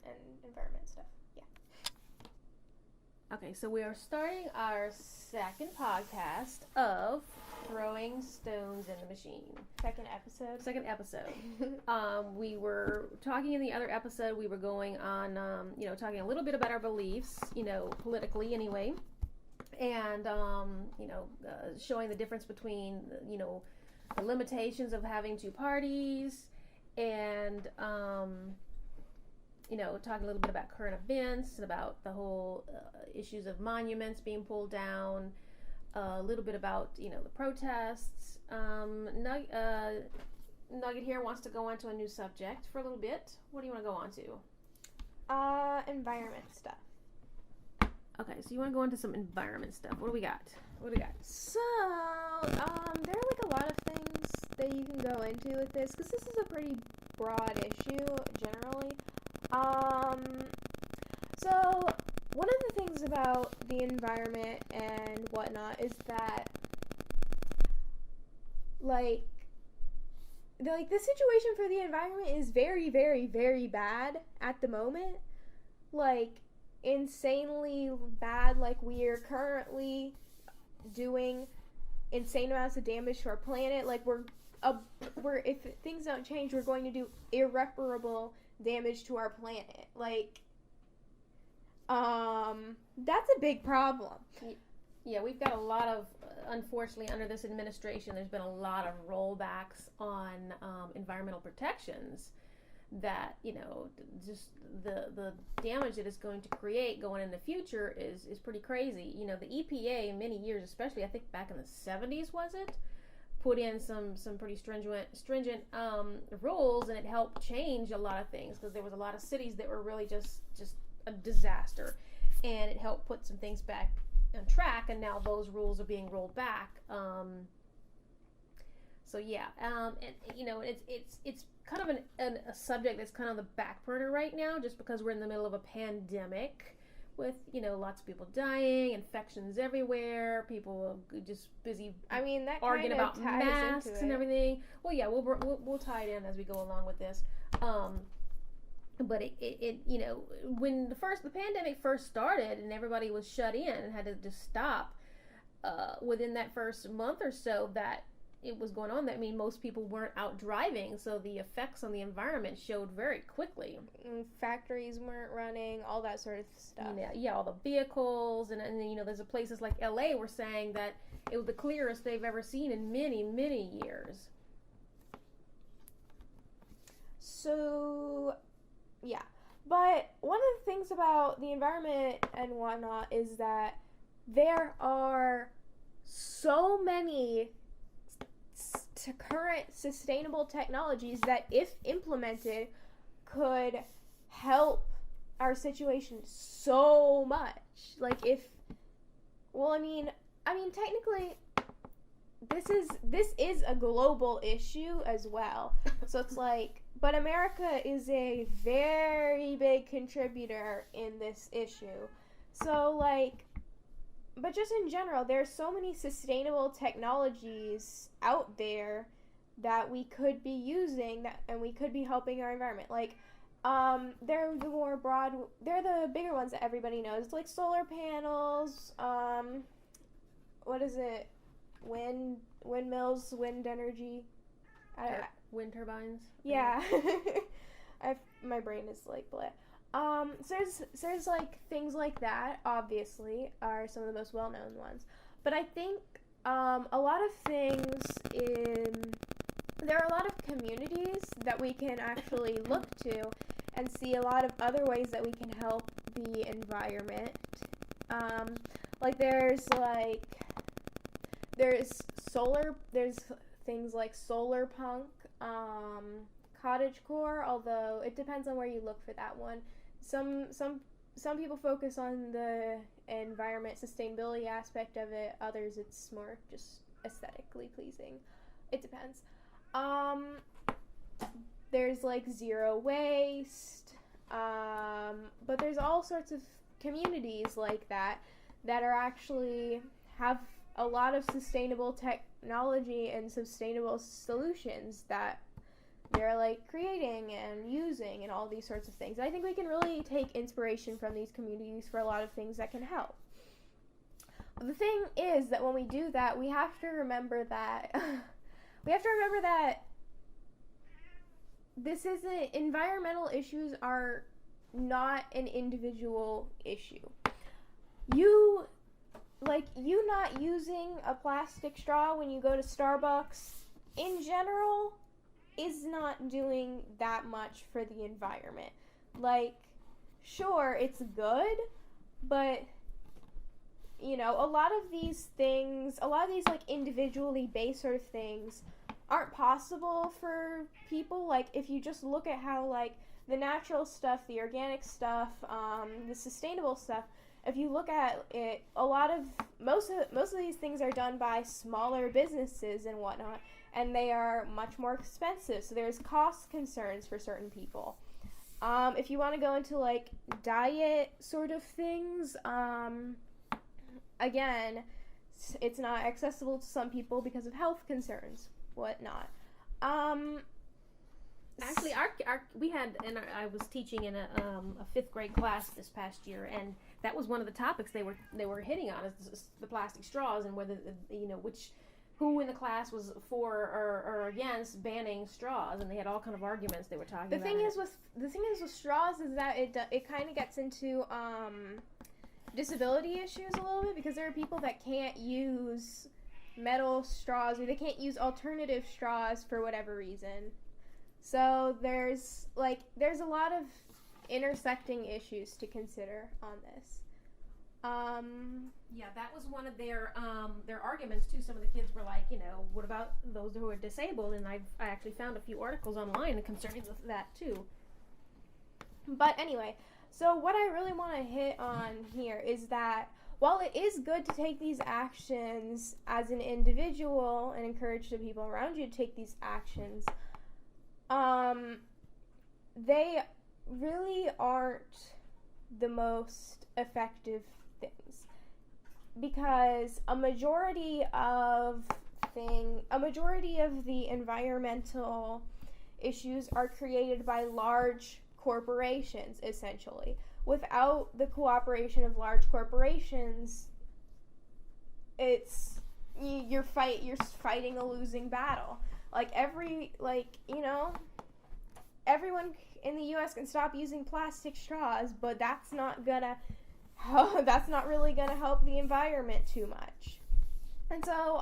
and environment stuff. Yeah. Okay, so we are starting our second podcast of Throwing Stones in the Machine. Second episode. We were talking in the other episode, we were going on, talking a little bit about our beliefs, politically anyway. And, showing the difference between, the limitations of having two parties and, talking a little bit about current events and about the whole issues of monuments being pulled down, a little bit about, the protests. Nugget here wants to go on to a new subject for a little bit. What do you want to go on to? Environment stuff. Okay, so you want to go into some environment stuff. What do we got? So, there are like a lot of things that you can go into with this, because this is a pretty broad issue, generally. So, one of the things about the environment and whatnot is that, the situation for the environment is very, very, very bad at the moment. Insanely bad. We are currently doing insane amounts of damage to our planet. We're if things don't change, we're going to do irreparable damage to our planet. That's a big problem. Yeah, we've got a lot of, unfortunately, under this administration, there's been a lot of rollbacks on environmental protections that, just the damage that it's going to create going in the future is pretty crazy. The EPA in many years, especially I think back in the 70s, was it? Put in some pretty stringent rules, and it helped change a lot of things, because there was a lot of cities that were really just a disaster, and it helped put some things back on track, and now those rules are being rolled back. It's kind of a subject that's kind of on the back burner right now, just because we're in the middle of a pandemic with, lots of people dying, infections everywhere, people just busy that arguing about masks and everything. Well, yeah, we'll tie it in as we go along with this. But it when the pandemic first started and everybody was shut in and had to just stop, within that first month or so that it was going on, most people weren't out driving, so the effects on the environment showed very quickly. Factories weren't running, all that sort of stuff. Yeah, all the vehicles, and there's places like LA were saying that it was the clearest they've ever seen in many, many years. So, yeah. But one of the things about the environment and whatnot is that there are so many current sustainable technologies that, if implemented, could help our situation so much. Technically, this is a global issue as well. So it's but America is a very big contributor in this issue. So but just in general, there's so many sustainable technologies out there that we could be using and we could be helping our environment. They're the bigger ones that everybody knows, like solar panels, what is it? Windmills, wind energy. Wind turbines. Yeah. My brain is bleh. So there's things like that, obviously, are some of the most well-known ones. But I think a lot of things there are a lot of communities that we can actually look to and see a lot of other ways that we can help the environment. There's things like solar punk, cottagecore, although it depends on where you look for that one. Some people focus on the environment sustainability aspect of it. Others, it's more just aesthetically pleasing. It depends. There's zero waste. But there's all sorts of communities like that are actually have a lot of sustainable technology and sustainable solutions that they're like creating and using and all these sorts of things. And I think we can really take inspiration from these communities for a lot of things that can help. The thing is that when we do that, we have to remember that this isn't, environmental issues are not an individual issue. You not using a plastic straw when you go to Starbucks in general is not doing that much for the environment. Like, sure, it's good, but you know, a lot of these like individually based sort of things aren't possible for people. Like, if you just look at how like the natural stuff, the organic stuff, the sustainable stuff, if you look at it, most of these things are done by smaller businesses and whatnot, and they are much more expensive. So there's cost concerns for certain people. If you want to go into like diet sort of things, again, it's not accessible to some people because of health concerns, whatnot. Actually, we had, and I was teaching in a 5th grade class this past year, and that was one of the topics they were hitting on, is the plastic straws, and whether, you know, who in the class was for or against banning straws, and they had all kind of arguments they were talking about. The thing is with straws is that it kind of gets into disability issues a little bit, because there are people that can't use metal straws, or they can't use alternative straws for whatever reason. So there's a lot of intersecting issues to consider on this. Yeah, that was one of their arguments too. Some of the kids were like, you know, what about those who are disabled? And I actually found a few articles online concerning that too. But anyway, so what I really want to hit on here is that while it is good to take these actions as an individual and encourage the people around you to take these actions, they really aren't the most effective things, because a majority of the environmental issues are created by large corporations, essentially. Without the cooperation of large corporations, you're fighting a losing battle. Everyone in the U.S. can stop using plastic straws, but that's not really gonna help the environment too much. And so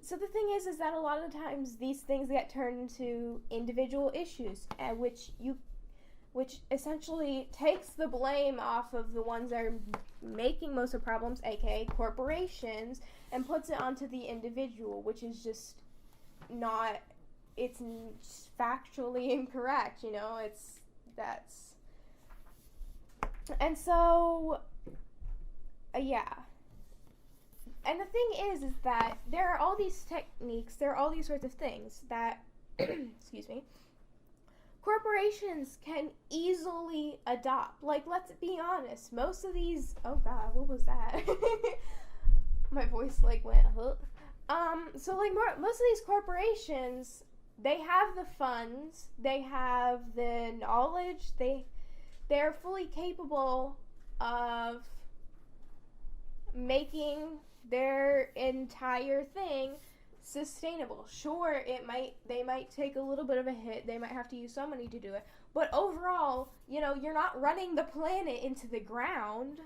the thing is that a lot of times these things get turned into individual issues, which essentially takes the blame off of the ones that are making most of the problems, aka corporations, and puts it onto the individual, which is just not, it's factually incorrect, you know, and so, yeah. And the thing is that there are all these techniques, there are all these sorts of things that, excuse me, corporations can easily adopt. Like, let's be honest, most of these, oh god, what was that? My voice, like, went, huh? Most of these corporations, they have the funds, they have the knowledge, they're fully capable of making their entire thing sustainable. Sure, they might take a little bit of a hit, they might have to use some money to do it, but overall, you know, you're not running the planet into the ground.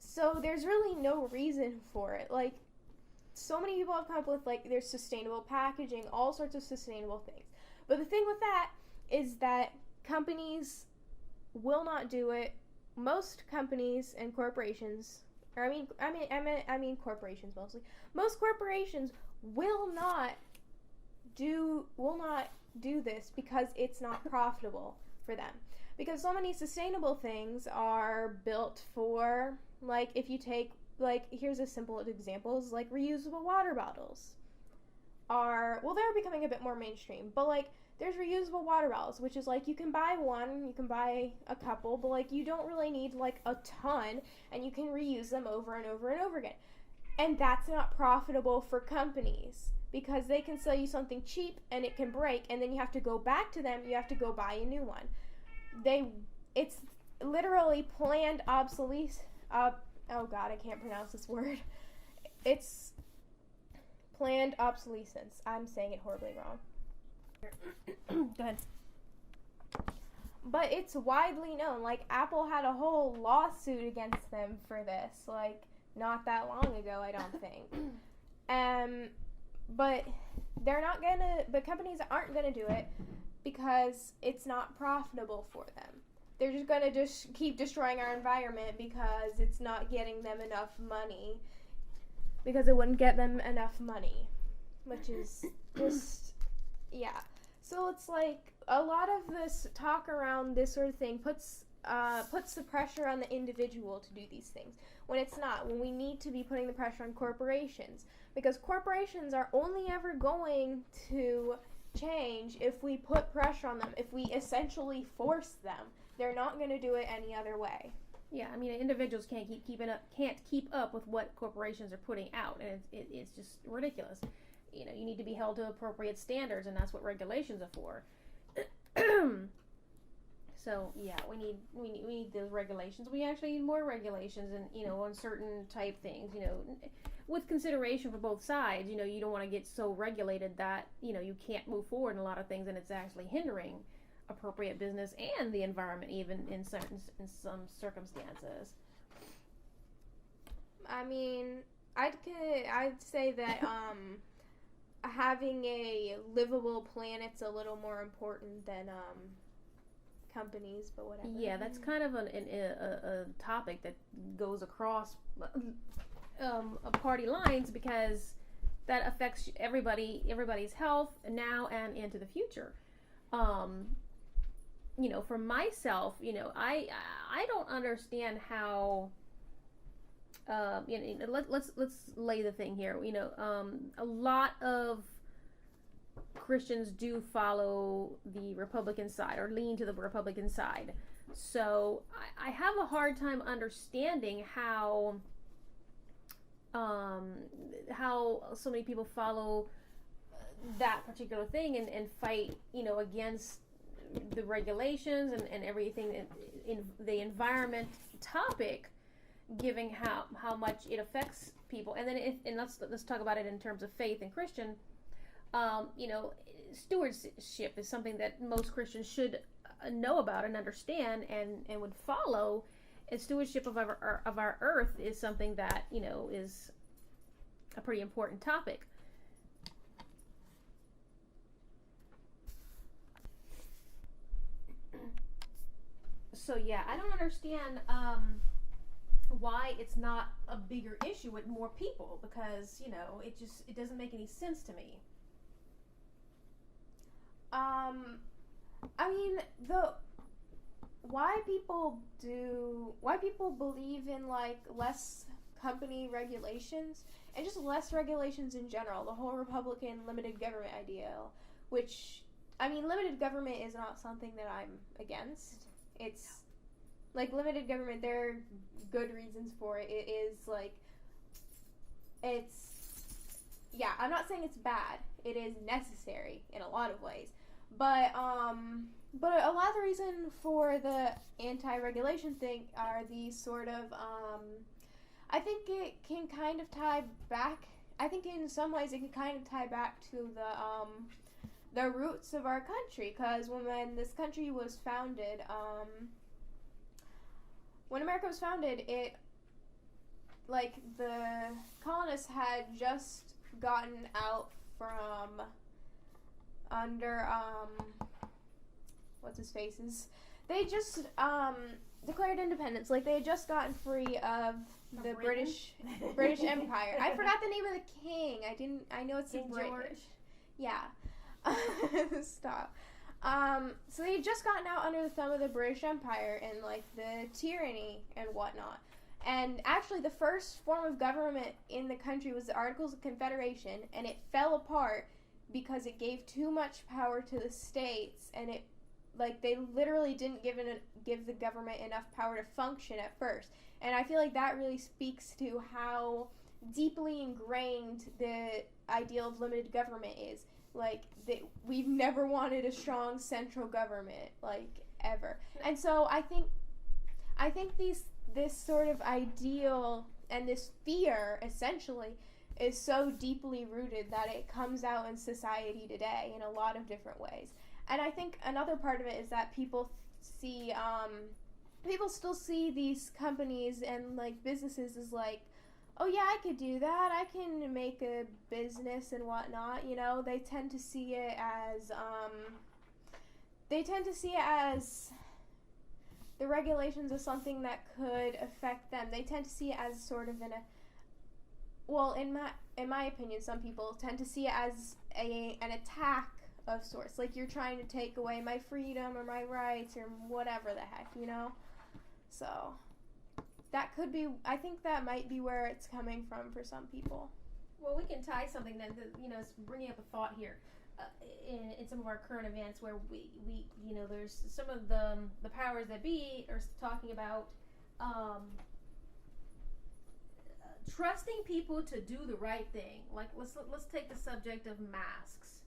So there's really no reason for it. Like, so many people have come up with, like, there's sustainable packaging, all sorts of sustainable things. But the thing with that is that companies will not do it. Most companies and corporations, or I mean corporations mostly. Most corporations will not do this because it's not profitable for them. Because so many sustainable things are built for, like, if you take, like, here's a simple example, like reusable water bottles they're becoming a bit more mainstream, but like there's reusable water bottles, which is like you can buy one, you can buy a couple, but like you don't really need like a ton, and you can reuse them over and over and over again. And that's not profitable for companies because they can sell you something cheap and it can break, and then you have to go back to them. You have to go buy a new one. It's literally planned obsolescence. Oh God, I can't pronounce this word. It's planned obsolescence. I'm saying it horribly wrong. Go ahead. But it's widely known. Like, Apple had a whole lawsuit against them for this. Like, not that long ago, I don't think. But but companies aren't gonna do it because it's not profitable for them. They're just gonna keep destroying our environment because it's not getting them enough money. Because it wouldn't get them enough money, which is just, yeah. So it's like a lot of this talk around this sort of thing puts the pressure on the individual to do these things when it's not. When we need to be putting the pressure on corporations, because corporations are only ever going to change if we put pressure on them, if we essentially force them. They're not going to do it any other way. Yeah, I mean, individuals can't keep up with what corporations are putting out, and it's just ridiculous. You know, you need to be held to appropriate standards, and that's what regulations are for. So yeah, we need those regulations. We actually need more regulations, and on certain type things. With consideration for both sides. You don't want to get so regulated that you can't move forward in a lot of things, and it's actually hindering appropriate business and the environment, even in some circumstances. I mean, I'd say that having a livable planet's a little more important than companies, but whatever. Yeah, that's kind of a topic that goes across party lines, because that affects everybody's health now and into the future. For myself, I don't understand how. Let's lay the thing here. A lot of Christians do follow the Republican side or lean to the Republican side. So I have a hard time understanding how so many people follow that particular thing and fight, against the regulations and everything in the environment topic, given how much it affects people. And then let's talk about it in terms of faith and Christian. Stewardship is something that most Christians should know about and understand and would follow. And stewardship of our earth is something that is a pretty important topic. So yeah, I don't understand why it's not a bigger issue with more people, because it doesn't make any sense to me. I mean, why people believe in like less company regulations and just less regulations in general, the whole Republican limited government ideal, which, I mean, limited government is not something that I'm against. It's like limited government, there are good reasons for it. It is like, I'm not saying it's bad. It is necessary in a lot of ways. But a lot of the reason for the anti-regulation thing are these sort of, I think it can kind of tie back, I think in some ways it can kind of tie back to the roots of our country, because when this country was founded, when America was founded, like, the colonists had just gotten out from under, what's-his-faces? They just, declared independence. Like, they had just gotten free of the British Empire. I forgot the name of the king. I know it's King British. George. Yeah. Stop. So they had just gotten out under the thumb of the British Empire and, like, the tyranny and whatnot. And actually, the first form of government in the country was the Articles of Confederation, and it fell apart because it gave too much power to the states, and they literally didn't give the government enough power to function at first. And I feel like that really speaks to how deeply ingrained the ideal of limited government is. Like, we've never wanted a strong central government, like, ever. And so I think this sort of ideal and this fear, essentially, is so deeply rooted that it comes out in society today in a lot of different ways. And I think another part of it is that people still see these companies and, like, businesses as, like, oh yeah, I could do that. I can make a business and whatnot. You know, they tend to see it as the regulations are something that could affect them. They tend to see it as sort of in my opinion, some people tend to see it as an attack of sorts. Like, you're trying to take away my freedom or my rights or whatever the heck, you know? So that could be, I think that might be where it's coming from for some people. Well, we can tie something that, it's bringing up a thought here in some of our current events where we there's some of the powers that be are talking about trusting people to do the right thing. Like, let's take the subject of masks.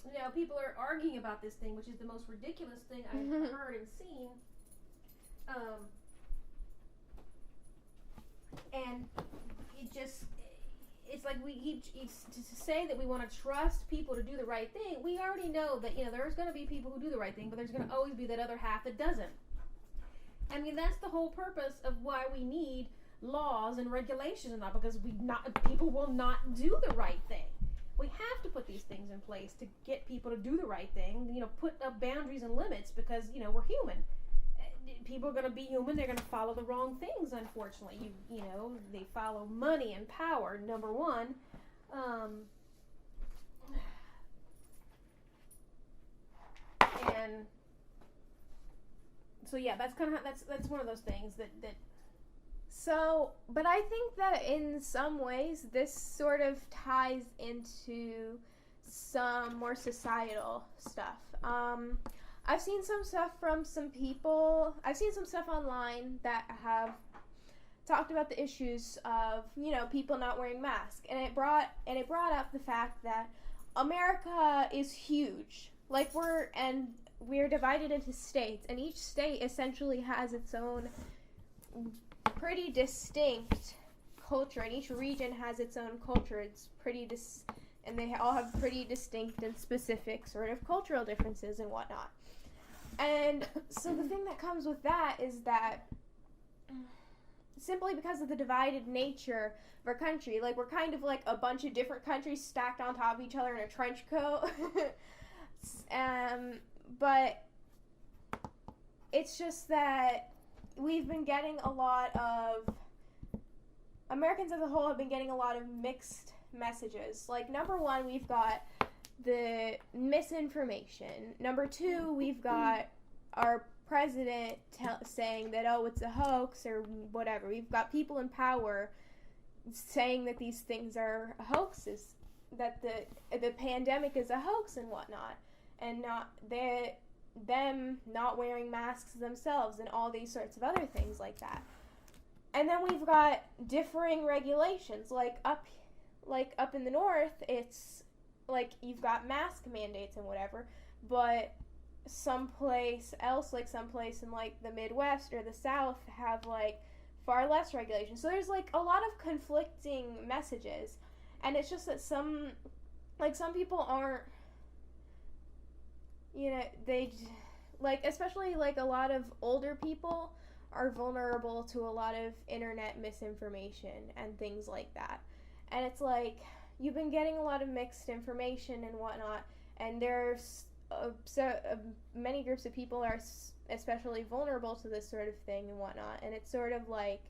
You know, people are arguing about this thing, which is the most ridiculous thing I've heard and seen. And it's like to say that we want to trust people to do the right thing. We already know that, there's going to be people who do the right thing, but there's going to always be that other half that doesn't. I mean, that's the whole purpose of why we need laws and regulations, and not because people will not do the right thing. We have to put these things in place to get people to do the right thing. Put up boundaries and limits because we're human. People are going to be human. They're going to follow the wrong things, unfortunately. They follow money and power, number one. And so, yeah, that's kind of that's one of those things that. So, but I think that in some ways this sort of ties into some more societal stuff. I've seen some stuff from some people. I've seen some stuff online that have talked about the issues of, people not wearing masks, and it brought up the fact that America is huge. Like, we're divided into states, and each state essentially has its own pretty distinct culture, and each region has its own culture. It's pretty and they all have pretty distinct and specific sort of cultural differences and whatnot. And so the thing that comes with that is that simply because of the divided nature of our country, like, we're kind of like a bunch of different countries stacked on top of each other in a trench coat. But it's just that we've been getting Americans as a whole have been getting a lot of mixed messages. Like, number one, we've got the misinformation. Number two, we've got our president saying that, oh, it's a hoax or whatever. We've got people in power saying that these things are hoaxes, that the pandemic is a hoax and whatnot, and them not wearing masks themselves and all these sorts of other things like that. And then we've got differing regulations. Like up in the north, it's like you've got mask mandates and whatever, but someplace else, like someplace in like the Midwest or the South, have like far less regulations. So there's like a lot of conflicting messages, and it's just that some people aren't, they, like, especially like a lot of older people are vulnerable to a lot of internet misinformation and things like that. And it's like, you've been getting a lot of mixed information and whatnot, and there's many groups of people are especially vulnerable to this sort of thing and whatnot. And it's sort of like,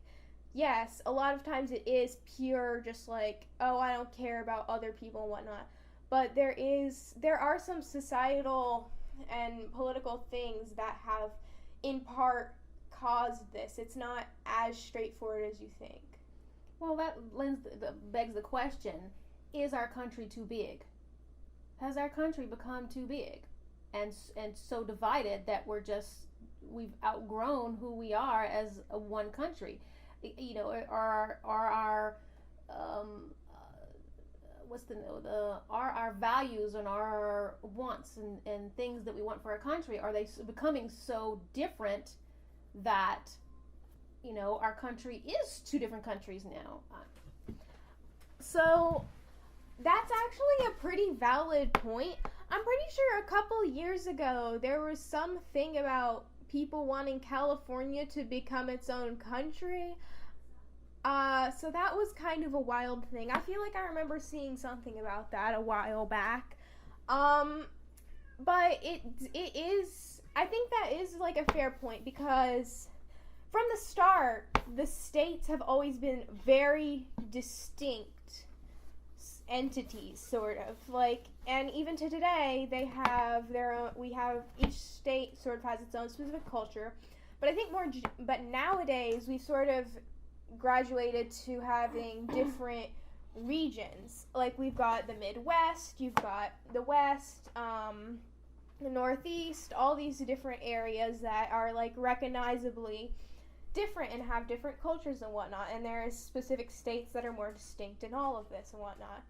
yes, a lot of times it is pure just like, oh, I don't care about other people and whatnot. But there are some societal and political things that have, in part, caused this. It's not as straightforward as you think. Well, that begs the question, is our country too big? Has our country become too big and so divided that we've outgrown who we are as one country? Are our what's the our values and our wants and things that we want for our country, are they becoming so different that our country is two different countries now? So that's actually a pretty valid point. I'm pretty sure a couple years ago there was something about people wanting California to become its own country. So that was kind of a wild thing. I feel like I remember seeing something about that a while back. But it is, I think that is like a fair point, because from the start, the states have always been very distinct entities, sort of, like, and even to today, they have their own, each state sort of has its own specific culture, but I think but nowadays, we've sort of graduated to having different regions. Like, we've got the Midwest, you've got the West, the Northeast, all these different areas that are, like, recognizably different and have different cultures and whatnot, and there's specific states that are more distinct in all of this and whatnot.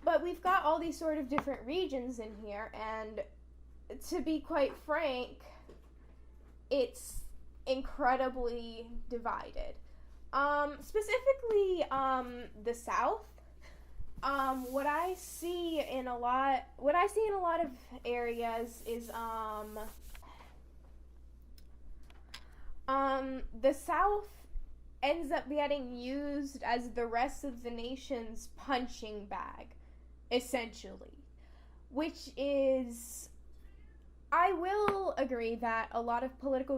But we've got all these sort of different regions in here, and to be quite frank, it's incredibly divided. Specifically, the South. What I see in a lot of areas is, the South ends up getting used as the rest of the nation's punching bag, essentially. Which is, I will agree that a lot of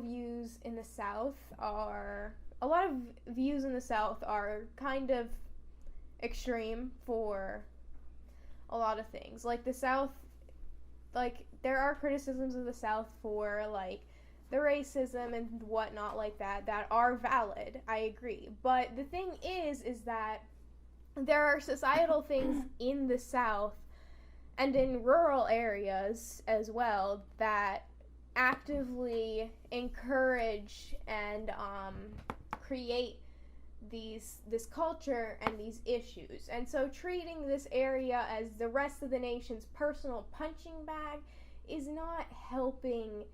views in the South are kind of extreme for a lot of things. Like, the South, like, there are criticisms of the South for, like, the racism and whatnot like that are valid. I agree. But the thing is that there are societal things in the South and in rural areas as well that actively encourage and create this culture and these issues. And so treating this area as the rest of the nation's personal punching bag is not helping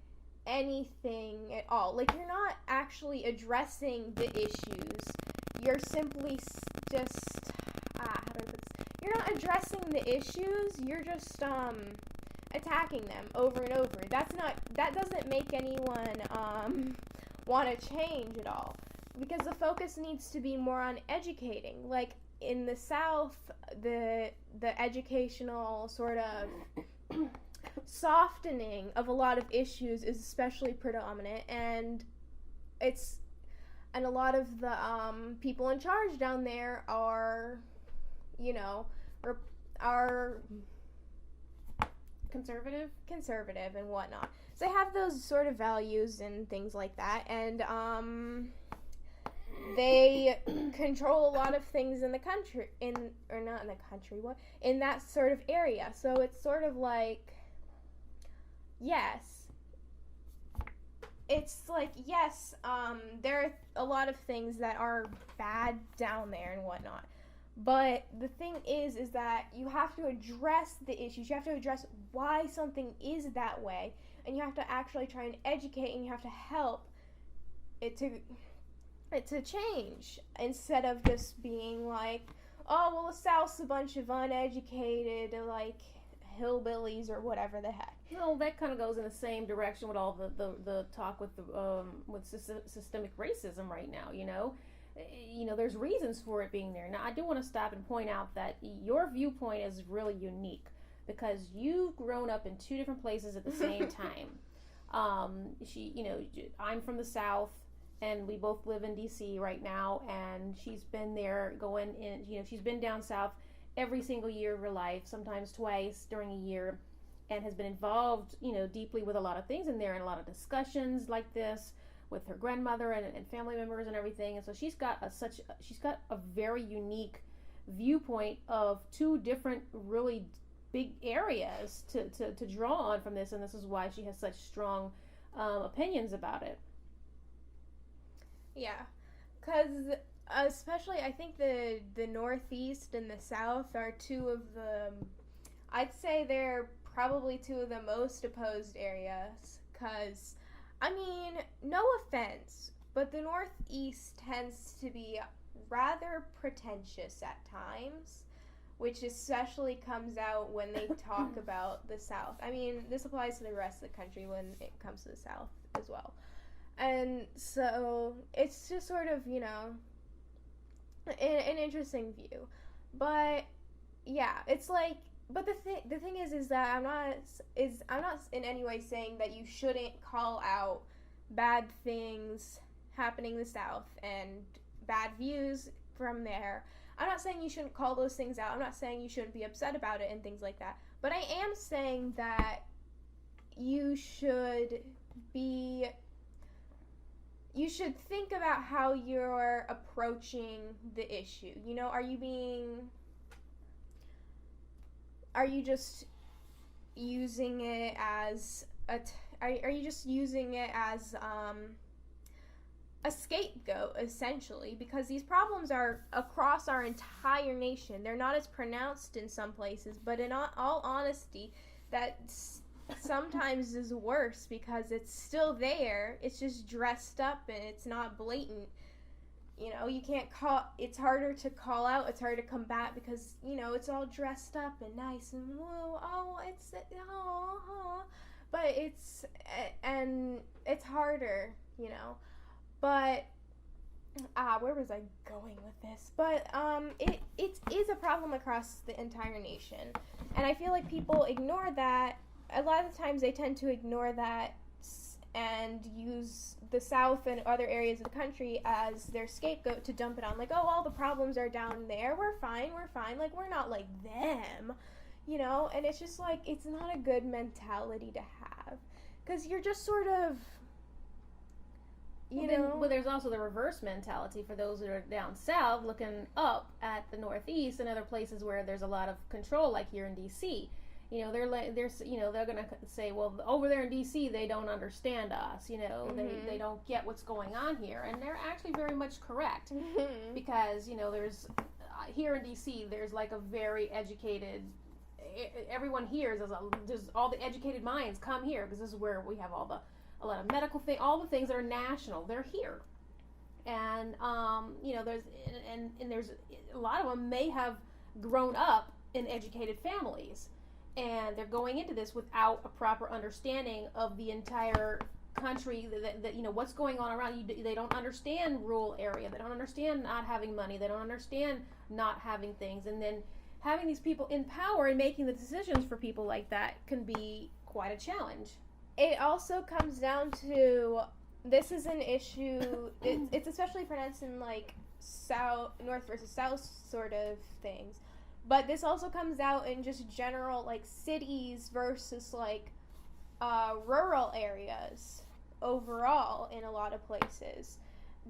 anything at all. Like, you're not actually addressing the issues. You're simply just how do I put this? You're not addressing the issues. You're just attacking them over and over. That doesn't make anyone want to change at all, because the focus needs to be more on educating. Like, in the South, the educational sort of softening of a lot of issues is especially predominant, and a lot of the people in charge down there are conservative and whatnot. So they have those sort of values and things like that, and they control a lot of things in the country, in that sort of area. So it's sort of like, yes, there are a lot of things that are bad down there and whatnot. But the thing is that you have to address the issues. You have to address why something is that way, and you have to actually try and educate, and you have to help it to change, instead of just being like, oh, well, the South's a bunch of uneducated, like, hillbillies or whatever the heck. No, that kind of goes in the same direction with all the talk with systemic racism right now. There's reasons for it being there. Now, I do want to stop and point out that your viewpoint is really unique, because you've grown up in two different places at the same time. I'm from the South, and we both live in DC right now, and she's been there she's been down south every single year of her life, sometimes twice during a year, and has been involved, deeply with a lot of things in there, and a lot of discussions like this with her grandmother and family members and everything. And so she's got a very unique viewpoint of two different really big areas to draw on from this, and this is why she has such strong opinions about it. Yeah, because especially I think the Northeast and the South are two of the, I'd say they're probably two of the most opposed areas, because, I mean, no offense, but the Northeast tends to be rather pretentious at times, which especially comes out when they talk about the South. I mean, this applies to the rest of the country when it comes to the South as well. And so it's just sort of, an interesting view. But yeah, it's like, but the thing is that I'm not in any way saying that you shouldn't call out bad things happening in the South and bad views from there. I'm not saying you shouldn't call those things out. I'm not saying you shouldn't be upset about it and things like that. But I am saying that you should think about how you're approaching the issue. Are you just using it as are you just using it as a scapegoat, essentially, because these problems are across our entire nation. They're not as pronounced in some places, but in all honesty, that sometimes is worse because it's still there. It's just dressed up and it's not blatant. You can't it's harder to call out, it's harder to combat because, it's all dressed up and nice and whoa, but it's harder, But where was I going with this? But it is a problem across the entire nation, and I feel like people ignore that. A lot of the times they tend to ignore that and use the South and other areas of the country as their scapegoat to dump it on, like, oh, all the problems are down there, we're fine, like, we're not like them, and it's just like, it's not a good mentality to have, because you're just sort of, But there's also the reverse mentality for those that are down south looking up at the Northeast and other places where there's a lot of control, like here in DC. They're gonna say, well, over there in DC they don't understand us. They don't get what's going on here, and they're actually very much correct, because there's here in DC there's like a very educated. Everyone here is all the educated minds come here because this is where we have a lot of medical things, all the things that are national, they're here. And, there's a lot of them may have grown up in educated families, and they're going into this without a proper understanding of the entire country, that what's going on around you. They don't understand rural area. They don't understand not having money. They don't understand not having things. And then having these people in power and making the decisions for people like that can be quite a challenge. It also comes down to, this is an issue, it's especially pronounced in, like, north versus south sort of things, but this also comes out in just general, like, cities versus, like, rural areas overall in a lot of places.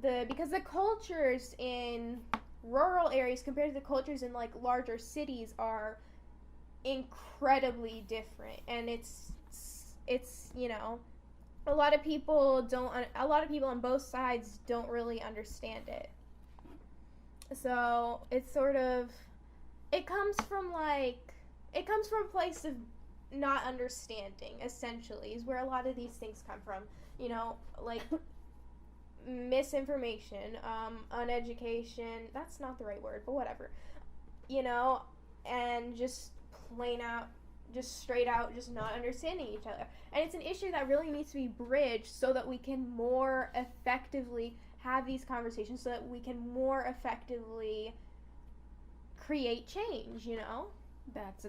Because the cultures in rural areas compared to the cultures in, like, larger cities are incredibly different, and it's a lot of people on both sides don't really understand it. So it's sort of, it comes from a place of not understanding, essentially, is where a lot of these things come from. Like misinformation, uneducation, that's not the right word, but whatever. And just plain out, just straight out, just not understanding each other. And it's an issue that really needs to be bridged so that we can more effectively have these conversations, so that we can more effectively create change, That's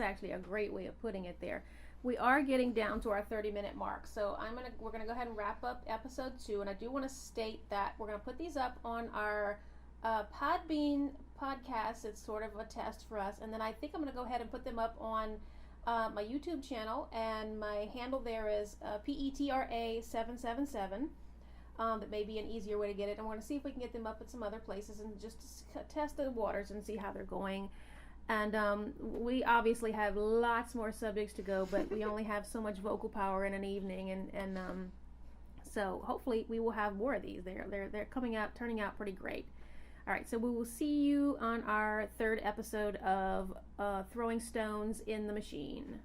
actually a great way of putting it there. We are getting down to our 30-minute mark, so we're gonna go ahead and wrap up episode 2, and I do want to state that we're gonna put these up on our Podbean podcast. It's sort of a test for us, and then I think I'm gonna go ahead and put them up on my YouTube channel, and my handle there is PETRA777. That may be an easier way to get it. I want to see if we can get them up at some other places and just test the waters and see how they're going. And we obviously have lots more subjects to go, but we only have so much vocal power in an evening, and so hopefully we will have more of these. They're turning out pretty great. All right, so we will see you on our third episode of Throwing Stones in the Machine.